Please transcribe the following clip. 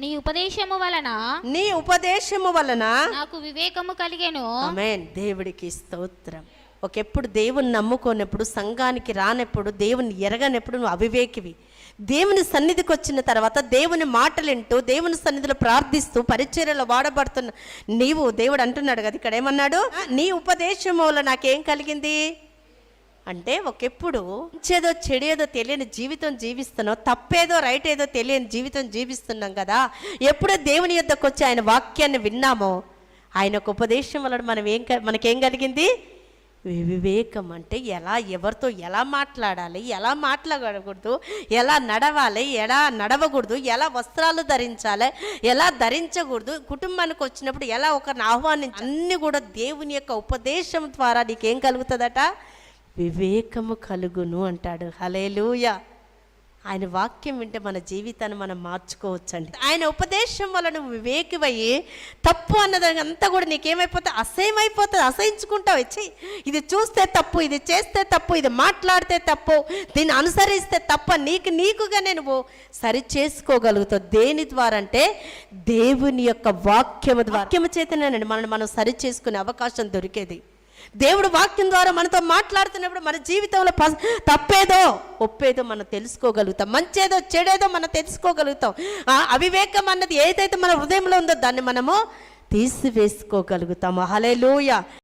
నీ ఉపదేశము వలన నాకు వివేకము కలిగెను. ఆమేన్. దేవుడికి స్తోత్రం. ఒకెప్పుడు దేవుని నమ్ముకోనప్పుడు, సంఘానికి రానప్పుడు, దేవుని ఎరగనప్పుడు నువ్వు అవివేకివి. దేవుని సన్నిధికి వచ్చిన తర్వాత దేవుని మాటలు వింటూ, దేవుని సన్నిధిలో ప్రార్థిస్తూ, పరిచర్యలో వాడబడుతున్న నీవు, దేవుడు అంటున్నాడు కదా ఇక్కడ ఏమన్నాడు, నీ ఉపదేశం వల్ల నాకేం కలిగింది అంటే, ఒకెప్పుడు మంచేదో చెడేదో తెలియని జీవితం జీవిస్తున్నావు, తప్పేదో రైట్ ఏదో తెలియని జీవితం జీవిస్తున్నాం కదా. ఎప్పుడో దేవుని యొద్దకు వచ్చి ఆయన వాక్యాన్ని విన్నామో, ఆయన ఒక ఉపదేశం వల్ల మనకేం కలిగింది? వివేకం. అంటే ఎవరితో ఎలా మాట్లాడాలి, ఎలా మాట్లాడకూడదు, ఎలా నడవాలి, ఎలా నడవకూడదు, ఎలా వస్త్రాలు ధరించాలి, ఎలా ధరించకూడదు, కుటుంబానికి వచ్చినప్పుడు ఎలా ఒకరిని ఆహ్వానించాలి, అన్నీ కూడా దేవుని యొక్క ఉపదేశం ద్వారా నీకేం కలుగుతుందట? వివేకము కలుగును అంటాడు. హల్లెలూయా. ఆయన వాక్యం వింటే మన జీవితాన్ని మనం మార్చుకోవచ్చు అండి. ఆయన ఉపదేశం వల్ల నువ్వు వివేకివయ్యి, తప్పు అన్నది అంతా కూడా నీకేమైపోతుంది? అసహ్యమైపోతుంది, అసహించుకుంటావు. వచ్చి ఇది చూస్తే తప్పు, ఇది చేస్తే తప్పు, ఇది మాట్లాడితే తప్పు, దీన్ని అనుసరిస్తే తప్ప నీకుగానే నువ్వు సరి చేసుకోగలుగుతావు. దేని ద్వారా అంటే దేవుని యొక్క వాక్యము ద్వారా. వాక్యము చేతనేనండి మనం సరి చేసుకునే అవకాశం దొరికేది. దేవుడు వాక్యం ద్వారా మనతో మాట్లాడుతున్నప్పుడు మన జీవితంలో తప్పేదో ఒప్పేదో మనం తెలుసుకోగలుగుతాం, మంచేదో చెడేదో మనం తెలుసుకోగలుగుతాం. అవివేకం అన్నది ఏదైతే మన హృదయంలో ఉందో దాన్ని మనము తీసివేసుకోగలుగుతాము. హల్లెలూయా.